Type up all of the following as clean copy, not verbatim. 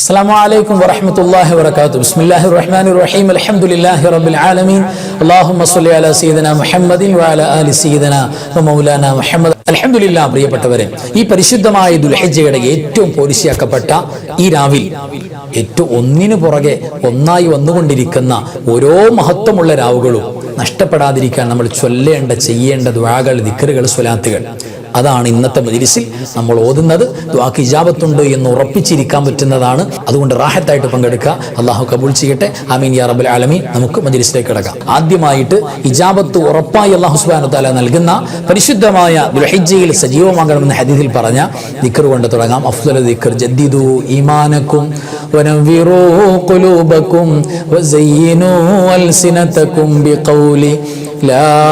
السلام عليكم ورحمة الله وبركاته. بسم الله الرحمن الرحيم. الحمد لله رب العالمين. اللهم صل على سيدنا محمد وعلى آل سيدنا ومولانا محمد. അൽഹംദുലില്ലാഹ്. പ്രിയപ്പെട്ടവരെ, ഈ പരിശുദ്ധമായ ദുൽഹിജ്ജയുടെ ഏറ്റവും പോരിശയാക്കപ്പെട്ട ഈ രാവിൽ ഏറ്റവും ഒന്നിനു പുറകെ ഒന്നായി വന്നുകൊണ്ടിരിക്കുന്ന ഓരോ മഹത്വമുള്ള രാവുകളും നഷ്ടപ്പെടാതിരിക്കാൻ നമ്മൾ ചൊല്ലേണ്ട ചെയ്യേണ്ട ദുആകൾ, ദിക്റുകൾ, സ്വലാത്തുകൾ, അതാണ് ഇന്നത്തെ മജ്‌ലിസിൽ നമ്മൾ ഓതുന്നത്. ദുആക്ക് ഇജാബത്തുണ്ട് എന്ന് ഉറപ്പിച്ചിരിക്കാൻ പറ്റുന്നതാണ്. അതുകൊണ്ട് റാഹത്തായിട്ട് പങ്കെടുക്കുക. അള്ളാഹു കബൂൽ ചെയ്യട്ടെ. ആമീൻ യാ റബ്ബൽ ആലമീൻ. നമുക്ക് മജ്‌ലിസിലേക്ക് കിടക്കാം. ആദ്യമായിട്ട് ഇജാബത്ത് ഉറപ്പായി അള്ളാഹു സുബ്ഹാനഹു വ തആല നൽകുന്ന പരിശുദ്ധമായ ദുൽഹിജ്ജയിൽ സജീവമാകണമെന്ന് ഹദീസിൽ പറഞ്ഞ ദിക്ർ കൊണ്ട് തുടങ്ങാം. അഫ്ളലു ദിക്ർ ജദ്ദിദു ഈമാനകും വനവ്വിറൂ ഖുലൂബകും വസയ്യിനൂ അൽസിനതകും ബിഖൗലി لا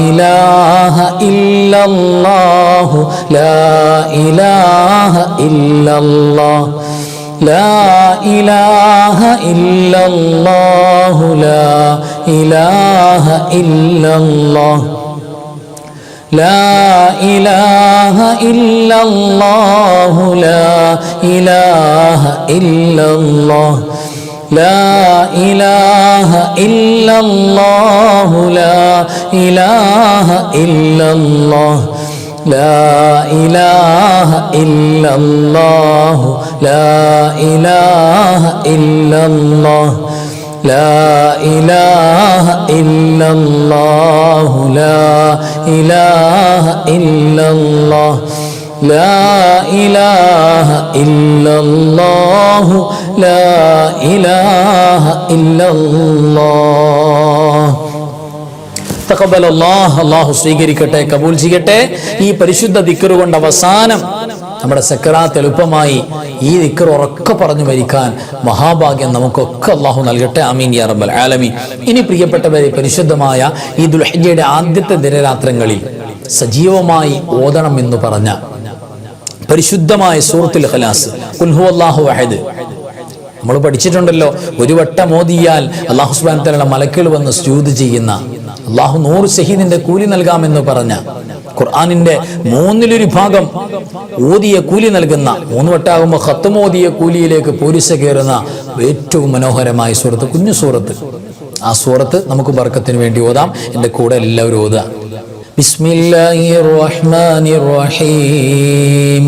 إله إلا الله لا إله إلا الله لا إله إلا الله لا إله إلا الله لا إله إلا الله لا إله إلا الله لا إله إلا الله لا إله إلا الله لا إله إلا الله لا إله إلا الله لا إله إلا الله لا إله إلا الله لا إله إلا الله لا إله إلا الله. തഖബ്ബൽ അല്ലാഹ്. അല്ലാഹു സ്വീകരിക്കട്ടെ, കബൂൽ ചെയ്യട്ടെ. ഈ പരിശുദ്ധ ദിക്ർ കൊണ്ട് അവസാനം നമ്മുടെ സക്കറാത്ത് എളുപ്പമായി ഈ ദിക്ർ ഉറക്കെ പറഞ്ഞു മരിക്കാൻ മഹാഭാഗ്യം നമുക്കൊക്കെ അല്ലാഹു നൽകട്ടെ. ആമീൻ യാ റബ്ബൽ ആലമീൻ. ഇനി പ്രിയപ്പെട്ടവരെ, പരിശുദ്ധമായ ഈ ദുൽഹിജ്ജയുടെ ആദ്യത്തെ ദിനരാത്രങ്ങളിൽ സജീവമായി ഓതണം എന്ന് പറഞ്ഞ പരിശുദ്ധമായ സൂറത്തുൽ ഇഖ്ലാസ്, ഖുൽ ഹുവല്ലാഹു അഹദ്, നമ്മൾ പഠിച്ചിട്ടുണ്ടല്ലോ. ഒരു വട്ടം ഓതിയാൽ അല്ലാഹു സുബ്ഹാനഹു വ തആല മലക്കുകൾ വന്ന് സുജൂദ് ചെയ്യുന്ന, അല്ലാഹു 100 ശഹീദിന്റെ കൂലി നൽകാമെന്ന് പറഞ്ഞ, ഖുർആനിന്റെ 1/3 ഭാഗം ഓതിയ കൂലി നൽകുന്ന, 3 വട്ടാകുമ്പോൾ ഖത്ം ഓതിയ കൂലിയിലേക്ക് പോരിശ കയറുന്ന ഏറ്റവും മനോഹരമായ സൂറത്ത്, കുഞ്ഞു സൂറത്ത്. ആ സൂറത്ത് നമുക്ക് ബർക്കത്തിന് വേണ്ടി ഓതാം. എൻ്റെ കൂടെ എല്ലാവരും ഓതാം. ബിസ്മില്ലാഹിർ റഹ്മാനിർ റഹീം.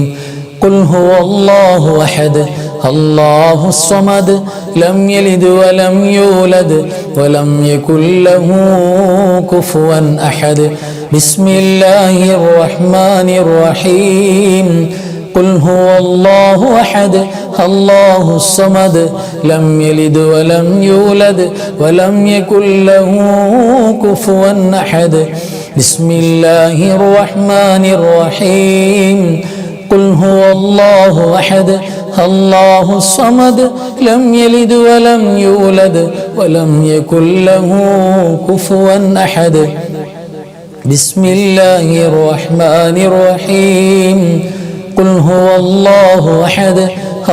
ഖുൽ ഹുവല്ലാഹു അഹദ് അല്ലാഹു സ്വമദ് ലം യലിദ് വലം യൂലദ് വലം യകുൽ ലഹു കുഫുവൻ അഹദ്. ബിസ്മില്ലാഹിർ റഹ്മാനിർ റഹീം. ഖുൽ ഹുവല്ലാഹു അഹദ് അല്ലാഹു സ്വമദ് ലം യലിദ് വലം യൂലദ് വലം യകുൽ ലഹു കുഫുവൻ അഹദ്. ബിസ്മില്ലാഹിർ റഹ്മാനിർ റഹീം. ഖുൽ ഹുവല്ലാഹു അഹദ് അല്ലാഹു സ്വമദ് ലം യലിദ് വലം യൂലദ് വലം യകുൽ ലഹു കുഫുവൻ അഹദ്. ബിസ്മില്ലാഹിർ റഹ്മാനിർ റഹീം. ഖുൽ ഹുവല്ലാഹു അഹദ്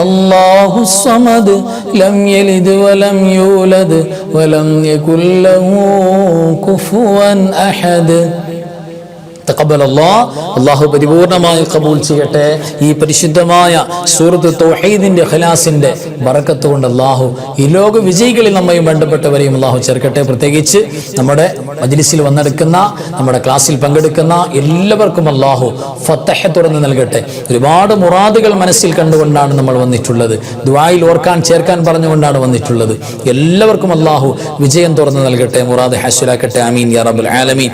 അല്ലാഹു സ്വമദ് ലം യലിദ് വലം യൂലദ് വലം യകുൽ ലഹു കുഫുവൻ അഹദ്. തഖബ്ബൽ അല്ലാഹ്. അല്ലാഹു പരിപൂർണമായി കബൂൽ ചെയ്യട്ടെ. ഈ പരിശുദ്ധമായ സൂറത്ത് തൗഹീദിന്റെ ഇഖ്ലാസിന്റെ ബറക്കത്ത് കൊണ്ട് അല്ലാഹു ഈ ലോക വിജയികളിൽ നമ്മയും ബന്ധപ്പെട്ടവരെയും അല്ലാഹു ചേർക്കട്ടെ. പ്രത്യേകിച്ച് നമ്മുടെ മജ്‌ലിസിൽ വന്നെടുക്കുന്ന, നമ്മുടെ ക്ലാസ്സിൽ പങ്കെടുക്കുന്ന എല്ലാവർക്കും അല്ലാഹു ഫതഹ് തുറന്ന് നൽകട്ടെ. ഒരുപാട് മുറാദുകൾ മനസ്സിൽ കണ്ടുകൊണ്ടാണ് നമ്മൾ വന്നിട്ടുള്ളത്. ദുആയിൽ ഓർക്കാൻ ചേർക്കാൻ പറഞ്ഞുകൊണ്ടാണ് വന്നിട്ടുള്ളത്. എല്ലാവർക്കും അല്ലാഹു വിജയം തുറന്ന് നൽകട്ടെ, മുറാദ് ഹാസിലാക്കട്ടെ. ആമീൻ യാ റബ്ബൽ ആലമീൻ.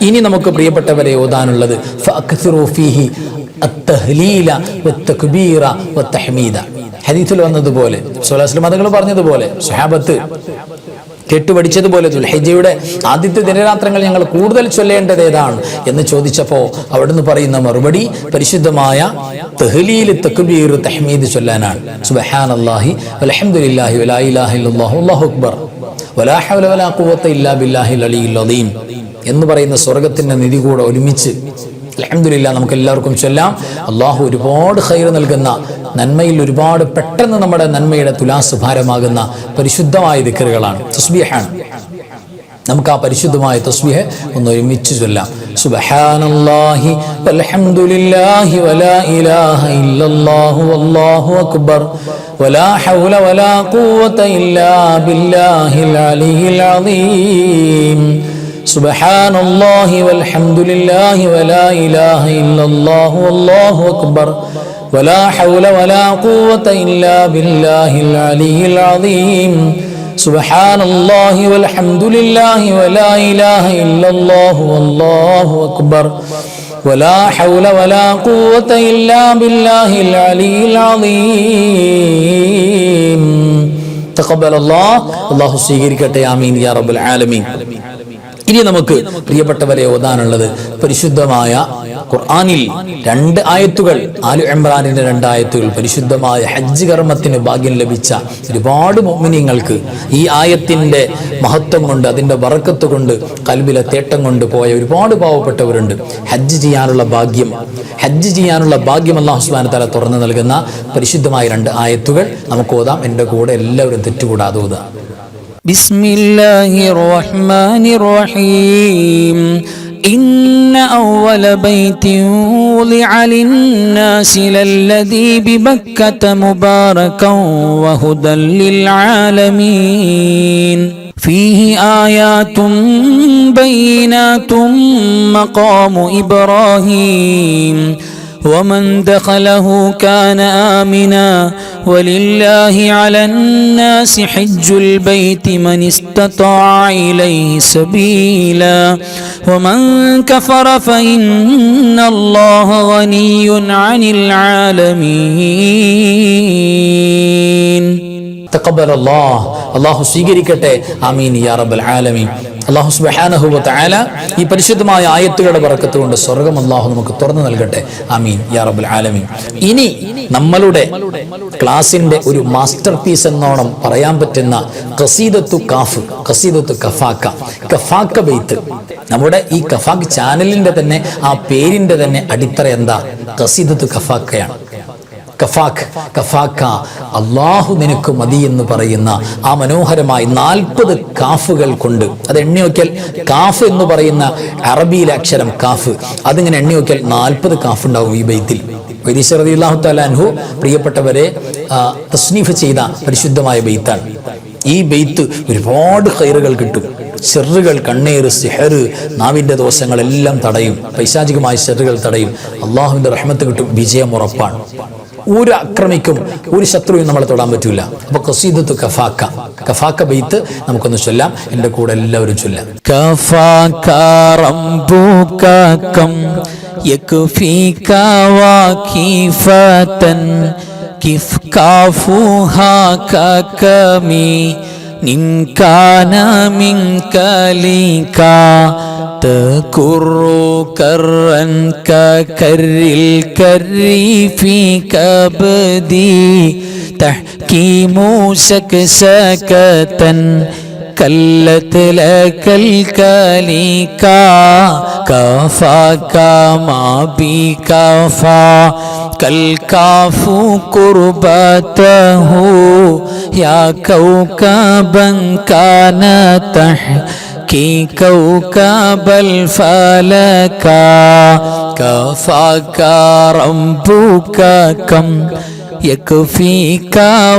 ഇനി നമുക്ക് പ്രിയപ്പെട്ടവരെ ഓതാനുള്ളത് ഫഅക്സിറു ഫീഹി അത്തഹ്ലീല വത്തക്ബീറ വത്തഹ്മീദ. ഹദീസിൽ വന്നതുപോലെ, സ്വല്ലല്ലാഹു അലൈഹി വസല്ലം തങ്ങൾ പറഞ്ഞതുപോലെ, സ്വഹാബത്ത് കേട്ടുപഠിച്ചതുപോലെ, ദുൽഹിജ്ജയുടെ ആദ്യത്തെ ദിനരാത്രങ്ങൾ ഞങ്ങൾ കൂടുതൽ ചൊല്ലേണ്ടത് ഏതാണ് എന്ന് ചോദിച്ചപ്പോൾ അവിടുന്ന് പറയുന്ന മറുപടി പരിശുദ്ധമായ തഹ്ലീൽ, തക്ബീർ, തഹ്മീദ് ചൊല്ലാനാണ്. സുബ്ഹാനല്ലാഹി വൽഹംദുലില്ലാഹി വലാ ഇലാഹ ഇല്ലല്ലാഹു അല്ലാഹു അക്ബർ വലാ ഹൗല വലാ ഖുവത ഇല്ലാ ബില്ലാഹിൽ അലിയിൽ അദീം എന്ന് പറയുന്ന സ്വർഗത്തിന്റെ നിധി കൂടെ ഒരുമിച്ച് അൽഹംദുലില്ലാഹ് നമുക്ക് എല്ലാവർക്കും ചൊല്ലാം. അള്ളാഹു ഒരുപാട് ഖൈർ നൽകുന്ന, നന്മയിൽ ഒരുപാട് പെട്ടെന്ന് നമ്മുടെ നന്മയുടെ തുലാസ് ഭാരമാകുന്ന പരിശുദ്ധമായ ദിക്റുകളാണ്, തസ്ബീഹാണ്. നമുക്ക് ആ പരിശുദ്ധമായ തസ്ബീഹ് ഒന്ന് ഒരുമിച്ച് ചൊല്ലാം. സുബ്ഹാനല്ലാഹി വൽഹംദുലില്ലാഹി വലാ ഇലാഹ ഇല്ലല്ലാഹു വല്ലാഹു അക്ബർ വലാ ഹൗല വലാ ഖുവത ഇല്ലാ ബില്ലാഹിൽ അലിയിൽ അദീം. സുബ്ഹാനല്ലാഹി വൽഹംദുലില്ലാഹി വലാ ഇലാഹ ഇല്ലല്ലാഹു വല്ലാഹു അക്ബർ വലാ ഹൗല വലാ ഖുവത ഇല്ലാ ബില്ലാഹിൽ അലിയിൽ അദീം. സുബ്ഹാനല്ലാഹി വൽഹംദുലില്ലാഹി വലാ ഇലാഹ ഇല്ലല്ലാഹു വല്ലാഹു അക്ബർ വലാ ഹൗല വലാ ഖുവത ഇല്ലാ ബില്ലാഹിൽ അലിയിൽ അദീം. തഖബ്ബലല്ലാഹ്. അല്ലാഹു സ്വീകരിക്കട്ടെ. ആമീൻ യാ റബ്ബൽ ആലമീൻ. ഇനി നമുക്ക് പ്രിയപ്പെട്ടവരെ ഓതാനുള്ളത് പരിശുദ്ധമായ ഖുർആനിൽ 2 ആയത്തുകൾ, ആലു ഇംറാനിന്റെ 2 ആയത്തുകൾ. പരിശുദ്ധമായ ഹജ്ജ് കർമ്മത്തിന് ഭാഗ്യം ലഭിച്ച ഒരുപാട് മുഅ്മിനീങ്ങൾക്ക് ഈ ആയത്തിന്റെ മഹത്വം കൊണ്ട്, അതിന്റെ ബറക്കത്ത് കൊണ്ട്, ഖൽബിലെ തേട്ടം കൊണ്ട് പോയ ഒരുപാട് പാവപ്പെട്ടവരുണ്ട്. ഹജ്ജ് ചെയ്യാനുള്ള ഭാഗ്യം അല്ലാഹു സുബ്ഹാനഹു വ തആല തുറന്നു നൽകുന്ന പരിശുദ്ധമായ 2 ആയത്തുകൾ നമുക്ക് ഓതാം. എൻ്റെ കൂടെ എല്ലാവരും തെറ്റുകൂടാതെ ഓതാം. ബിസ്മില്ലാഹിർ റഹ്മാനിർ റഹീം. إن أول بيت وضع للناس للذي ببكة مباركا وهدى للعالمين فيه آيات بينات مقام إبراهيم ومن دخله كان آمنا ولله على الناس حج البيت من استطاع إليه سبيلا ومن كفر فإن الله غني عن العالمين. തഖബ്ബൽ അല്ലാഹ്. അല്ലാഹു സ്വീകരിക്കട്ടെ. ആമീൻ യാ റബ്ബൽ ആലമീൻ. അല്ലാഹു സുബ്ഹാനഹു വ തആല ഈ പരിശുദ്ധമായ ആയത്തുകളുടെ ബറക്കത്ത് കൊണ്ട് സ്വർഗ്ഗം അല്ലാഹു നമുക്ക് തുറന്നു നൽകട്ടെ. ആമീൻ യാ റബ്ബൽ ആലമീൻ. ഇനി നമ്മളുടെ ക്ലാസിന്റെ ഒരു മാസ്റ്റർ പീസ് എന്നോണം പറയാൻ പറ്റുന്ന ഖസീദത്തു കഫാക്ക ബൈത്ത്. നമ്മുടെ ഈ കഫാക്ക് ചാനലിന്റെ തന്നെ ആ പേരിന്റെ തന്നെ അടിത്തറ എന്താ? ഖസീദത്തു കഫാക്കയാണ്. കഫാക്ക അല്ലാഹു നിനക്ക് മതി എന്ന് പറയുന്ന ആ മനോഹരമായി 40 കാഫുകൾ കൊണ്ട്, അത് എണ്ണി നോക്കിയാൽ കാഫ് എന്ന് പറയുന്ന അറബിയിലെ അക്ഷരം കാഫ്, അതിങ്ങനെ എണ്ണി നോക്കിയാൽ 40 കാഫ് ഉണ്ടാവും ഈ ബൈത്തിൽ. റളിയല്ലാഹു തആല അൻഹു പ്രിയപ്പെട്ടവരെ തസ്നീഫ് ചെയ്ത പരിശുദ്ധമായ ബൈത്താണ്. ഈ ബൈത്ത് ഒരുപാട് ഖൈറുകൾ കിട്ടും. ഷെറുകൾ, കണ്ണീര്, സിഹർ, നാവിന്റെ ദോഷങ്ങളെല്ലാം തടയും. പൈശാചികമായ ഷെറുകൾ തടയും. അള്ളാഹുവിന്റെ റഹ്മത്ത് കിട്ടും. വിജയം ഉറപ്പാണ്. ഒരു അക്രമിക്കും, ഒരു ശത്രുവും നമ്മളെ തൊടാൻ പറ്റൂല. അപ്പൊ ഖസീദത്തു കഫാക്ക ബൈത്ത് നമുക്കൊന്ന് ചൊല്ലാം. എന്റെ കൂടെ എല്ലാവരും ചൊല്ലാം. കഫാക റബ്ബുക കം യക്ഫീക വഖീഫതൻ കിഫ് കാഫുഹാ കകമി നിൻ കാന മിൻക ലീകാ തകുറു കറൻ കകരിൽ കരി ഫീ കബദി തഹ്കീമു സകസകതൻ കല്ലത് ലകൽ കലീകാ കഫാക മാ ബി കഫാ കൽ കാഫു ഖുർബതഹു യാ കൗകബൻ കാന തഹ്കീ കൗകബൽ ഫലകാ കഫാക റബ്ബുക കം യക്ഫീക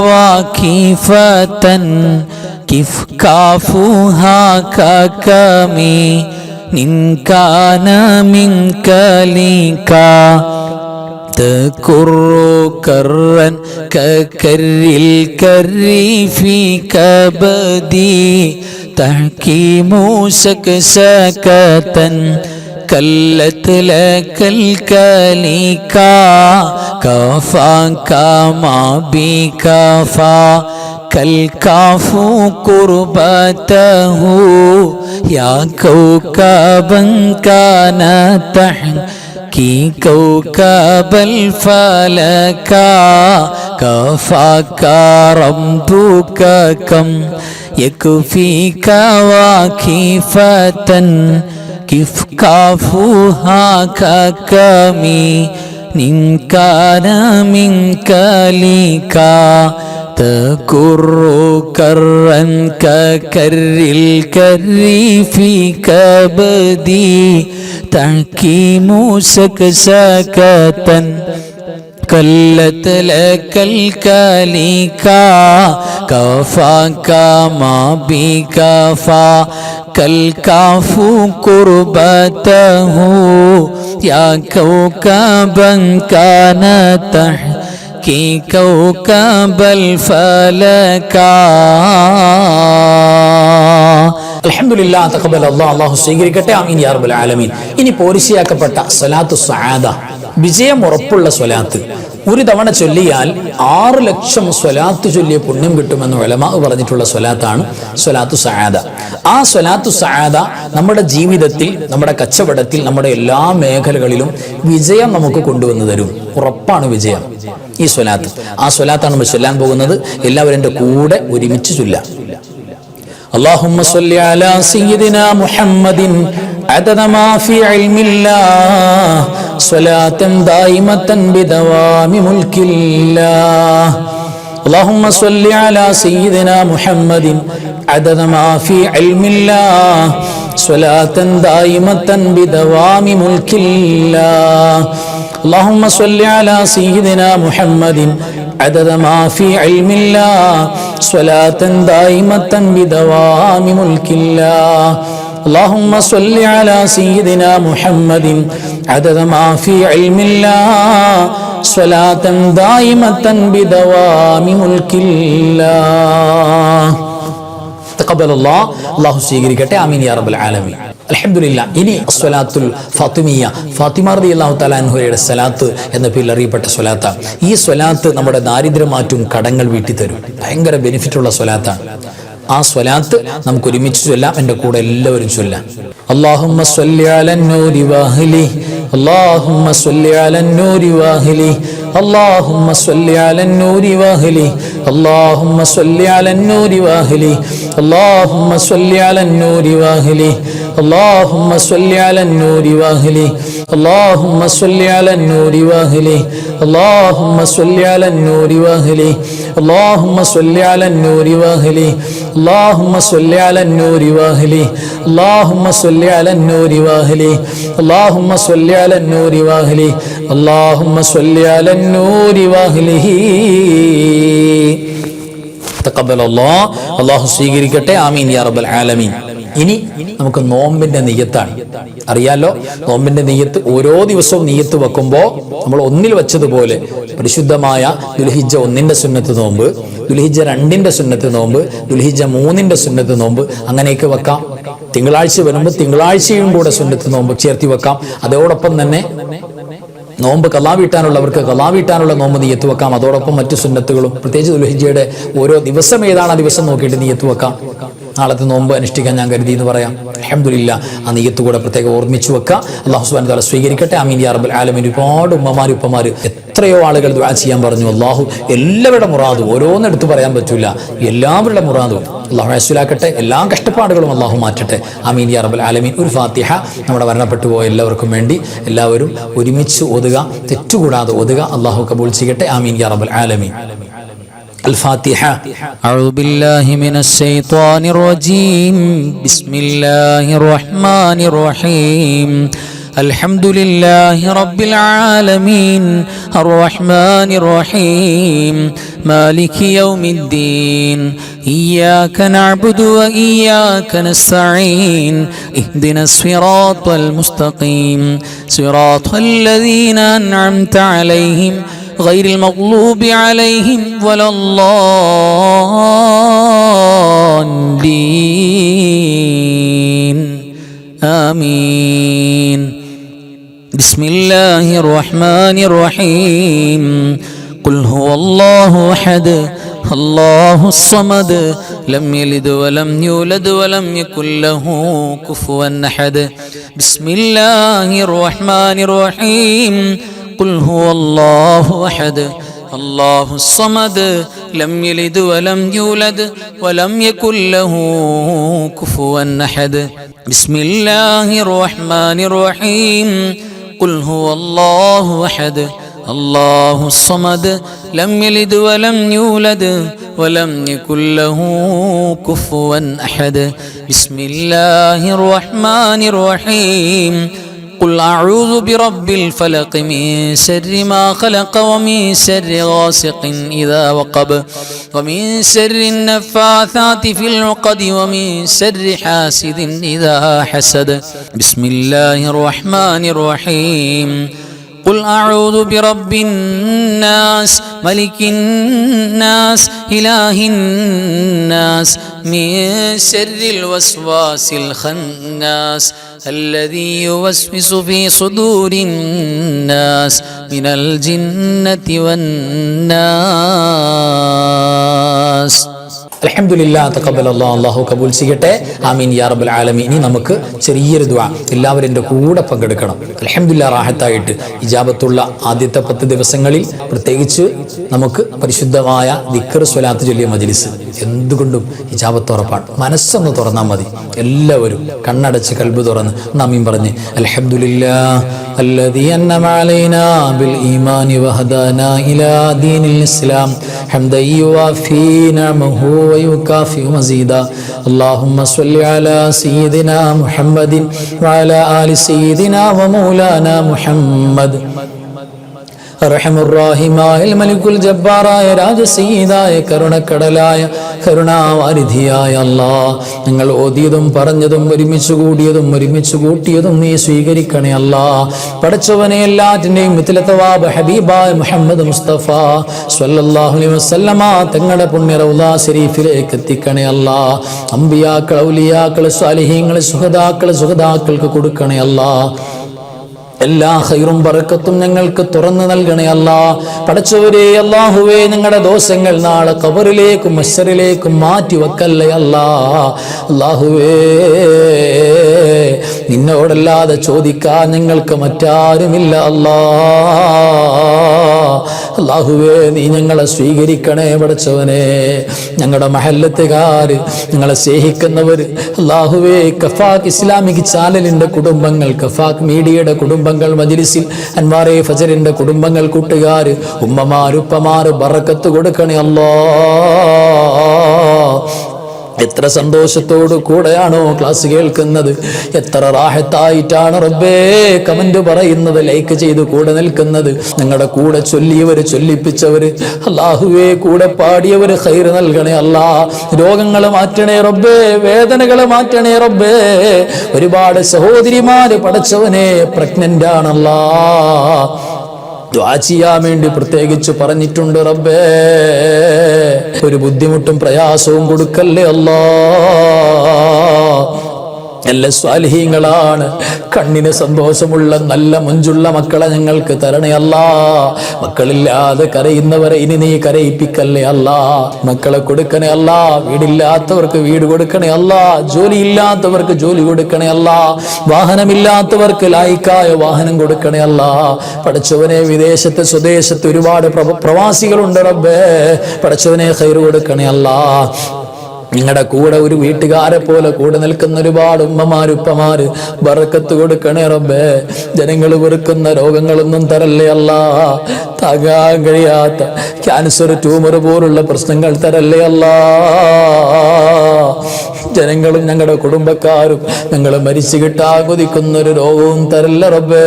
വഖീഫതൻ കിഫ് കാഫുഹാ കകമി നിൻ കാന മിൻക ലീകാ തകുറു കറൻ കകരിൽ കരി ഫീ കബദി തഹ്കീമു സകസകതൻ കല്ലത് ലകൽ കലീകാ കഫാക മാ ബി കഫാ കൽ കാഫു ഖുർബതഹു യാ കൗകബൻ കാന തഹ്കീ കൗകബൽ ഫലകാ കഫാക റബ്ബുക കം യക്ഫീക വഖീഫതൻ കിഫ് കാഫുഹാ കകമി നിൻ കാന മിൻക ലീകാ تكر كرا ككر الكر في كبدي تحكيم سكسكة كلت لك الكاليكا كفاك ما بكفا كالكاف قربته يا كوكبا كان تحكي كوكب الفلكا. അൽഹംദുലില്ലാ തഖബ്ബൽ അല്ലാഹു സ്വീകരിക്കട്ടെ. ആമീൻ യാ റബ്ബൽ ആലമീൻ. ഇനി പോരിശയാക്കപ്പെട്ട സ്വലാത്തു സആദ, വിജയം ഉറപ്പുള്ള സ്വലാത്ത്, ഒരു തവണ ചൊല്ലിയാൽ 6 ലക്ഷം സ്വലാത്ത് ചൊല്ലിയ പുണ്യം കിട്ടുമെന്ന് ഉലമാ പറഞ്ഞിട്ടുള്ള സ്വലാത്താണ് സ്വലാത്തു സആദ. ആ സ്വലാത്തു സആദ നമ്മുടെ ജീവിതത്തിൽ, നമ്മുടെ കച്ചവടത്തിൽ, നമ്മുടെ എല്ലാ മേഖലകളിലും വിജയം നമുക്ക് കൊണ്ടുവന്ന് തരും. ഉറപ്പാണ് വിജയം ഈ സ്വലാത്ത്. ആ സ്വലാത്താണ് നമ്മൾ ചൊല്ലാൻ പോകുന്നത്. എല്ലാവരും എൻ്റെ കൂടെ ഒരുമിച്ച് ചൊല്ലാം. اللهم صل على سيدنا محمد عدد ما في علم الله صلاة دائمة بدوام ملك الله. اللهم صل على سيدنا محمد عدد ما في علم الله صلاة دائمة بدوام ملك الله. اللهم صل على سيدنا محمد عدد ما في علم الله صلاة دائمة بدوام ملك الله. اللهم صل على سيدنا محمد عدد ما في علم الله صلاة دائمة بدوام ملك الله. تقبل الله. الله സ്വീകരിക്കട്ടെ. ആമീൻ യാ റബ്ബൽ ആലമീൻ. അൽഹംദുലില്ലാ. ഇനി സ്വലാത്തുൽ ഫാത്തിമിയ, ഫാത്തിമ റളിയല്ലാഹു തആല അൻഹയുടെ സ്വലാത്ത് എന്ന പേരിൽ അറിയപ്പെട്ട സ്വലാത്താണ്. ഈ സ്വലാത്ത് നമ്മുടെ ദാരിദ്ര്യം മാറ്റും, കടങ്ങൾ വീട്ടി തരും. ഭയങ്കര ബെനിഫിറ്റ് ഉള്ള സ്വലാത്താണ്. ആ സ്വലാത്ത് നമുക്ക് ഒരുമിച്ച് ചൊല്ലാം. എൻ്റെ കൂടെ എല്ലാവരും ചൊല്ലാം. അല്ലാഹുമ്മ സ്വല്ലി അലൻ നൂരി വഅഹ്ലി, അല്ലാഹുമ്മ സ്വല്ലി അലൻ നൂരി വഅഹ്ലി, اللهم صل على النور واهله، اللهم صل على النور واهله، اللهم صل على النور واهله، اللهم صل على النور واهله، اللهم صل على النور واهله، اللهم صل على النور واهله، اللهم صل على النور واهله، اللهم صل على النور واهله، اللهم صل على النور واهله، اللهم صل على النور واهله، اللهم صل على النور واهله. തഖബ്ബൽ അല്ലാഹ്. അല്ലാഹു സ്വീകരിക്കട്ടെ. ആമീൻ യാ റബ്ബൽ ആലമീൻ. ഇനി നമുക്ക് നോമ്പിന്റെ നിയ്യത്താണ്. അറിയാലോ, നോമ്പിന്റെ നിയ്യത്ത് ഓരോ ദിവസവും നിയ്യത്ത് വെക്കുമ്പോൾ നമ്മൾ ഒന്നിൽ വെച്ചതുപോലെ പരിശുദ്ധമായ ദുൽഹിജ്ജ 1-ന്റെ സുന്നത്ത് നോമ്പ്, ദുൽഹിജ്ജ 2-ന്റെ സുന്നത്ത് നോമ്പ്, ദുൽഹിജ്ജ 3-ന്റെ സുന്നത്ത് നോമ്പ്, അങ്ങനെയൊക്കെ വെക്കാം. തിങ്കളാഴ്ച വരുമ്പോൾ തിങ്കളാഴ്ചയും കൂടെ സുന്നത്ത് നോമ്പ് ചേർത്തി വെക്കാം. അതോടൊപ്പം തന്നെ നോമ്പ് ഖളാ വീട്ടാനുള്ളവർക്ക് ഖളാ വീട്ടാനുള്ള നോമ്പ് നിയ്യത്ത് വെക്കാം. അതോടൊപ്പം മറ്റു സുന്നത്തുകളും, പ്രത്യേകിച്ച് ദുൽഹിജ്ജയുടെ ഓരോ ദിവസം ഏതാണ് ആ ദിവസം നോക്കിയിട്ട് നിയ്യത്ത് വെക്കാം. നാളത്തെ നോമ്പ് അനുഷ്ഠിക്കാൻ ഞാൻ കരുതി എന്ന് പറയാം. അൽഹംദുലില്ലാ. ആ നിയ്യത്ത് കൂടെ പ്രത്യേകം ഓർമ്മിച്ചു വെക്കുക. അല്ലാഹു സുബ്ഹാനഹു വ തആല സ്വീകരിക്കട്ടെ. ആമീൻ യാ റബ്ബൽ ആലമീൻ. ഒരുപാട് ഉമ്മമാര് ഉപ്പമാര് എത്രയോ ആളുകൾ ദുആ ചെയ്യാൻ പറഞ്ഞു. അല്ലാഹു എല്ലാവരുടെ മുറാദും, ഓരോന്നെടുത്ത് പറയാൻ പറ്റൂല, എല്ലാവരുടെ മുറാദും അല്ലാഹു ഹസ്സലാക്കട്ടെ. എല്ലാ കഷ്ടപ്പാടുകളും അല്ലാഹു മാറ്റട്ടെ. ആമീൻ യാ റബ്ബൽ ആലമീൻ. ഒരു ഫാത്തിഹ നമ്മുടെ മരണപ്പെട്ടു പോയ എല്ലാവർക്കും വേണ്ടി എല്ലാവരും ഒരുമിച്ച് ഓതുക, തെറ്റുകൂടാതെ ഓതുക. അല്ലാഹു കബൂൽ ചെയ്യട്ടെ. ആമീൻ യാ റബ്ബൽ ആലമീൻ. الفاتحة. أعوذ بالله من الشيطان الرجيم. بسم الله الرحمن الرحيم. الحمد لله رب العالمين الرحمن الرحيم مالك يوم الدين إياك نعبد وإياك نستعين اهدنا الصراط المستقيم صراط الذين أنعمت عليهم غير المغلوب عليهم ولا الضالين آمين. بسم الله الرحمن الرحيم. قل هو الله أحد الله الصمد لم يلد ولم يولد ولم يكن له كفوا أحد. بسم الله الرحمن الرحيم. قل هو الله أحد الله الصمد لم يلد ولم يولد ولم يكن له كفوا أحد. بسم الله الرحمن الرحيم. قل هو الله أحد الله الصمد لم يلد ولم يولد ولم يكن له كفوا أحد بسم الله الرحمن الرحيم قل أعوذ برب الفلق من شر ما خلق ومن شر غاسق إذا وقب ومن شر النفاثات في العقد ومن شر حاسد إذا حسد بسم الله الرحمن الرحيم قل أعوذ برب الناس ملك الناس إله الناس من شر الوسواس الخناس الذي يوسوس في صدور الناس من الجنة والناس. അൽഹംദുലില്ലാ തഖബ്ബലല്ലാഹു, അല്ലാഹു കബൂൽ ചെയ്യട്ടെ. ആമീൻ യാ റബ്ബൽ ആലമീൻ. ഇനി നമുക്ക് ചെറിയൊരു ദുആ എല്ലാവരും എൻ്റെ കൂടെ പങ്കെടുക്കണം. അൽഹംദുലില്ലാ റാഹത്തായിട്ട് ഇജാബത്തുള്ള ആദ്യത്തെ 10 ദിവസങ്ങളിൽ പ്രത്യേകിച്ച് നമുക്ക് പരിശുദ്ധമായ ദിക്ർ സ്വലാത്ത് ചൊല്ലിയ മജ്ലിസ് എന്തുകൊണ്ടും ഇജാബത്ത് ഉറപ്പാണ്. മനസ്സൊന്ന് തുറന്നാൽ മതി. എല്ലാവരും കണ്ണടച്ച് കൽബ് തുറന്ന് ആമീൻ പറഞ്ഞ് അൽഹംദുലില്ലാ الذي أنعم علينا بالإيمان وهدانا إلى دين الإسلام حمدا يوافي نعمه ويكافئ مزيدا اللهم صل على سيدنا محمد وعلى آل سيدنا ومولانا محمد അർഹമുർറാഹിമായ മലിക്കുൽ ജബ്ബാറായ രാജസയ്യിദായ കരുണക്കടലായ കരുണാവാരിധിയായ അല്ലാഹ്, ഞങ്ങൾ ഓതിയതും പറഞ്ഞതും ഒരുമിച്ച് കൂടിയതും ഒരുമിച്ച് കൂട്ടിയതും നീ സ്വീകരിക്കണേ അല്ലാഹ്. പടച്ചവനെ എല്ലാറ്റിൻ്റെയും മിത്ലതവാബ് ഹബീബായ മുഹമ്മദ് മുസ്തഫ സ്വല്ലല്ലാഹു അലൈഹി വസല്ലമ തങ്ങളുടെ പുണ്യ റൗള ശരീഫിലേക്ക് എത്തിക്കണേ അല്ലാഹ്. അമ്പിയാക്കൾ, ഔലിയാക്കൾ, സ്വാലിഹീങ്ങൾ, സുഹദാക്കൾക്ക് കൊടുക്കണേ അല്ലാഹ്. എല്ലാ ഖൈറും ബറക്കത്തും ഞങ്ങൾക്ക് തുറന്നു നൽകണേ അല്ലാഹ്. പടച്ചവരേ അല്ലാഹുവേ, ഞങ്ങളുടെ ദോഷങ്ങൾ നാളെ ഖബറിലേക്കും മഹ്ശറിലേക്കും മാറ്റി വെക്കല്ലേ അല്ലാഹ്. അല്ലാഹുവേ, നിന്നോടല്ലാതെ ചോദിക്കാൻ ഞങ്ങൾക്ക് മറ്റാരുമില്ല അല്ലാഹ്. അല്ലാഹുവേ, നീ ഞങ്ങളെ സ്വീകരിക്കണേ പടച്ചവനെ. ഞങ്ങളുടെ മഹല്ലത്തുകാർ, ഞങ്ങളെ സ്നേഹിക്കുന്നവർ, അല്ലാഹുവേ, കഫാക്ക് ഇസ്ലാമിക് ചാനലിന്റെ കുടുംബങ്ങൾ, കഫാക്ക് മീഡിയയുടെ കുടുംബങ്ങൾ, മജ്ലിസിൽ അൻവാറെ ഫജറിന്റെ കുടുംബങ്ങൾ, കൂട്ടുകാർ, ഉമ്മമാർ, ഉപ്പമാർ, ബറക്കത്ത് കൊടുക്കണേ അല്ലാഹ്. എത്ര സന്തോഷത്തോടു കൂടെയാണോ ക്ലാസ് കേൾക്കുന്നത്, എത്ര റാഹത്തായിട്ടാണ് റബ്ബേ കമന്റ് പറയുന്നത്, ലൈക്ക് ചെയ്ത് കൂടെ നിൽക്കുന്നത്. ഞങ്ങളുടെ കൂടെ ചൊല്ലിയവര്, ചൊല്ലിപ്പിച്ചവര്, അല്ലാഹുവേ, കൂടെ പാടിയവര് ഖൈർ നൽകണേ അല്ലാഹ്. രോഗങ്ങൾ മാറ്റണേ റബ്ബേ, വേദനകൾ മാറ്റണേ റബ്ബേ. ഒരുപാട് സഹോദരിമാര് പടച്ചവനെ പ്രഗ്നന്റ് ആണല്ലാഹ്, ദുആ ചെയ്യാൻ വേണ്ടി പ്രത്യേകിച്ച് പറഞ്ഞിട്ടുണ്ട് റബ്ബേ. ഒരു ബുദ്ധിമുട്ടും പ്രയാസവും കൊടുക്കല്ലേ അല്ലാഹ്. നല്ല സ്വാലിഹീങ്ങളാണ്, കണ്ണിന് സന്തോഷമുള്ള നല്ല മുഞ്ചുള്ള മക്കളെ ഞങ്ങൾക്ക് തരണേ അല്ലാഹ്. മക്കളില്ലാതെ കരയുന്നവരെ ഇനി നീ കരയിപ്പിക്കല്ലേ അല്ലാഹ്. മക്കളെ കൊടുക്കണേ അല്ലാഹ്. വീടില്ലാത്തവർക്ക് വീട് കൊടുക്കണേ അല്ലാഹ്. ജോലിയില്ലാത്തവർക്ക് ജോലി കൊടുക്കണേ അല്ലാഹ്. വാഹനമില്ലാത്തവർക്ക് ലായിക്കായ വാഹനം കൊടുക്കണേ അല്ലാഹ്. പടച്ചവനെ, വിദേശത്ത് സ്വദേശത്ത് ഒരുപാട് പ്രവാസികളുണ്ട് റബ്ബേ. പടച്ചവനെ, ഖൈർ കൊടുക്കണേ അല്ലാഹ്. നിങ്ങളുടെ കൂടെ ഒരു വീട്ടുകാരെ പോലെ കൂടെ നിൽക്കുന്ന ഒരുപാട് ഉമ്മമാര്, ഉപ്പമാര്, ബറക്കത്ത് കൊടുക്കണേ റബ്ബേ. ജനങ്ങൾ വെറുക്കുന്ന രോഗങ്ങളൊന്നും തരല്ലേ അല്ലാഹ്. താങ്ങാൻ കഴിയാത്ത ക്യാൻസർ, ട്യൂമർ പോലുള്ള പ്രശ്നങ്ങൾ തരല്ലേ അല്ലാഹ്. ജനങ്ങളും ഞങ്ങളുടെ കുടുംബക്കാരും ഞങ്ങൾ മരിച്ചു കിട്ടാൻ കൊതിക്കുന്നൊരു രോഗവും തരല്ല റബ്ബേ.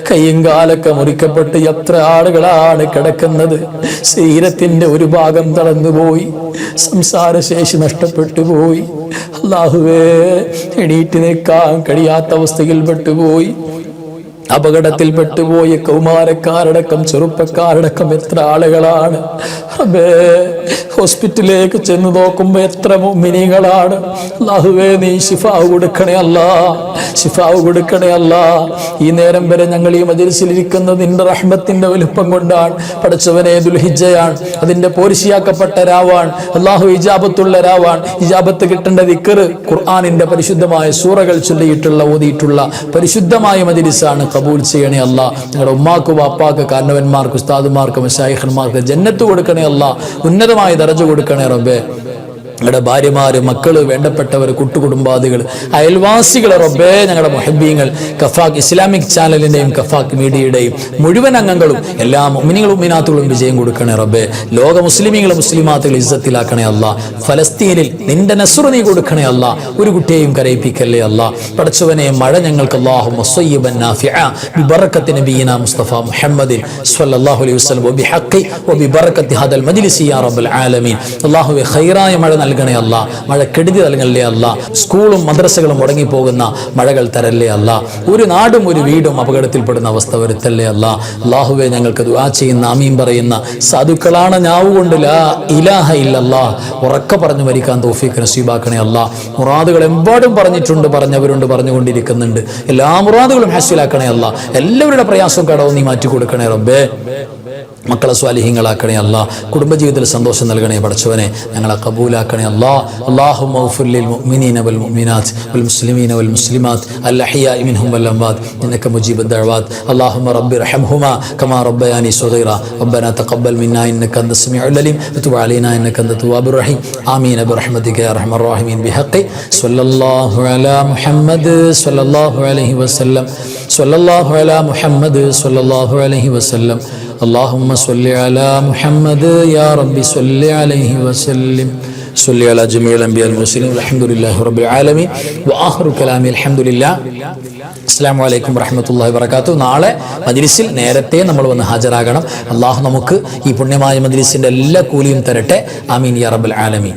കയ്യും കാലൊക്കെ മുറിക്കപ്പെട്ട് എത്ര ആളുകളാണ് കിടക്കുന്നത്. ശരീരത്തിന്റെ ഒരു ഭാഗം തളർന്നുപോയി, സംസാരശേഷി നഷ്ടപ്പെട്ടു പോയി. അല്ലാഹുവേ, എണീറ്റ് നിൽക്കാൻ കഴിയാത്ത അവസ്ഥയിൽ പെട്ടുപോയി. അപകടത്തിൽ പെട്ടുപോയ കൗമാരക്കാരടക്കം ചെറുപ്പക്കാരടക്കം എത്ര ആളുകളാണ് റബ്ബേ. ഹോസ്പിറ്റലിലേക്ക് ചെന്ന് നോക്കുമ്പോൾ എത്ര മുഅ്മിനീങ്ങളാണ്. അല്ലാഹുവേ, നീ ശിഫാവ് കൊടുക്കണേ അല്ലാഹ്, ശിഫാവ് കൊടുക്കണേ അല്ലാഹ്. ഈ നേരം വരെ ഞങ്ങൾ ഈ മജ്ലിസിലിരിക്കുന്നത് നിന്റെ റഹ്മത്തിന്റെ വലുപ്പം കൊണ്ടാണ് പടച്ചവനെ. ദുൽഹിജ്ജയാണ്, അതിന്റെ പോരിശിയാക്കപ്പെട്ട രാവാണ് അല്ലാഹു, ഇജാബത്തുള്ള രാവാണ്. ഇജാബത്ത് കിട്ടേണ്ട ദിക്ർ, ഖുർആനിന്റെ പരിശുദ്ധമായ സൂറകൾ ചൊല്ലിയിട്ടുള്ള ഓതിയിട്ടുള്ള പരിശുദ്ധമായ മജ്ലിസാണ്. കബൂൽ ചെയ്യണേ അല്ലാഹ്. ഞങ്ങളുടെ ഉമ്മാക്ക്, വാപ്പാക്ക്, കാരണവന്മാർക്ക്, ഉസ്താദുമാർക്ക്, മശായിഖന്മാർക്ക് ജന്നത്ത് കൊടുക്കണേ അല്ലാഹ്. ഉന്നതമായ ദറജ കൊടുക്കണേ റബ്ബേ. ഞങ്ങളുടെ ഭാര്യമാര്, മക്കള്, വേണ്ടപ്പെട്ടവർ, കൂട്ടുകുടുംബാദികൾ, അയൽവാസികൾ, റബ്ബേ ഞങ്ങളുടെ മുഹബ്ബീങ്ങൾ, കഫാക്ക് ഇസ്ലാമിക് ചാനലിന്റെയും കഫാക്ക് മീഡിയയുടെയും മുഴുവൻ അംഗങ്ങളും എല്ലാ മുഅ്മിനീങ്ങളും മുഅ്മിനാത്തുകളും വിജയം കൊടുക്കണേ റബ്ബേ. ലോക മുസ്ലിമീങ്ങളും മുസ്ലിമാത്തുകൾ ഇസ്സത്തിലാക്കണേ അല്ലാ. ഫലസ്തീനിൽ നിന്റെ നസ്ർ നീ കൊടുക്കണേ അല്ലാ. ഒരു കുട്ടിയെയും കരയിപ്പിക്കല്ലേ അല്ലാ. പടച്ചവനെ, മഴ ഞങ്ങൾക്ക് അല്ലാഹുമ്മ സ്വയ്യിബൻ നാഫിഅ ബിബറകത്തി നബിയിനാ മുസ്തഫ മുഹമ്മദിൻ സ്വല്ലല്ലാഹു അലൈഹി വസല്ലം വബിഹഖി വബിബറകത്തി ഹദൽ മജ്ലിസി യാ റബ്ബൽ ആലമീൻ. അല്ലാഹുവേ, ഖൈറായ മഴ നൽകണേ അല്ലാ. മഴ കെടുതി നൽകല്ലേ അല്ലാ. സ്കൂളും മദ്രസകളും മുടങ്ങിപ്പോകുന്ന മഴകൾ തരല്ലേ അല്ലാ. ഒരു നാടും ഒരു വീടും അപകടത്തിൽപ്പെടുന്ന അവസ്ഥ വരുത്തല്ലേ അല്ലാ. അല്ലാഹുവേ, ഞങ്ങൾക്ക് ദുആ ചെയ്യുന്ന, ആമീൻ പറയുന്ന സാധുക്കളാണ്. നാവുകൊണ്ട് ലാ ഇലാഹ ഇല്ലല്ലാ ഉറക്കെ പറഞ്ഞു മരിക്കാൻ തൗഫീഖ് നസീബാക്കണേ അല്ലാ. മുറാദുകൾ എമ്പാടും പറഞ്ഞിട്ടുണ്ട്, പറഞ്ഞവരുണ്ട്, പറഞ്ഞുകൊണ്ടിരിക്കുന്നുണ്ട്. എല്ലാ മുറാദുകളും ഹാസിലാക്കണേ അല്ലാ. എല്ലാവരുടെ പ്രയാസവും കടവും നീ മാറ്റി കൊടുക്കണേ റബ്ബേ. മക്കളെ സ്വാലിഹീങ്ങളാക്കണേ അല്ലാ. കുടുംബജീവിതത്തിൽ സന്തോഷം നൽകണേ പടച്ചവനെ. ഞങ്ങളെ കബൂലാക്കണേ അല്ലാ. അല്ലാഹുമ്മ ഗ്ഫിർ ലിൽ മുഅ്മിനീന വൽ മുഅ്മിനാത്ത് വൽ മുസ്ലിമീന വൽ മുസ്ലിമാത്ത് അൽ അഹ്യാഇ മിൻഹും വൽ അംവാത്ത് ഇന്നക മുജീബുദ് ദഅവാത്ത്. അല്ലാഹുമ്മ റബ്ബി റഹംഹുമാ കമാ റബ്ബയാനി സഗീറ. റബ്ബനാ തഖബ്ബൽ മിന്നാ ഇന്നക അൻതസ് സമീഉൽ അലീം വതുബ് അലൈനാ ഇന്നക അൻത തവ്വാബുർ റഹീം. ആമീൻ ബിറഹ്മതിക യാ അർഹമർ റഹീമീൻ ബിഹഖി സ്വല്ലല്ലാഹു അലാ മുഹമ്മദ് സ്വല്ലല്ലാഹു അലൈഹി വസല്ലം. സ്വല്ലല്ലാഹു അലാ മുഹമ്മദ് സ്വല്ലല്ലാഹു അലൈഹി വസല്ലം. اللهم صل على محمد يا رب صل عليه وسلم. صل على جميع الأنبياء والمرسلين والحمد لله رب العالمين. وآخر كلامي الحمد لله. അസ്സലാമു അലൈക്കും വറഹ്മത്തുള്ളാഹി വബറകാതുഹു. നാളെ മജ്ലിസിൽ നേരത്തെ നമ്മൾ വന്ന് ഹാജരാകണം. അല്ലാഹു നമുക്ക് ഈ പുണ്യമായ മജ്ലിസിന്റെ എല്ലാ കൂലിയും തരട്ടെ. ആമീൻ യാ റബ്ബൽ ആലമീൻ.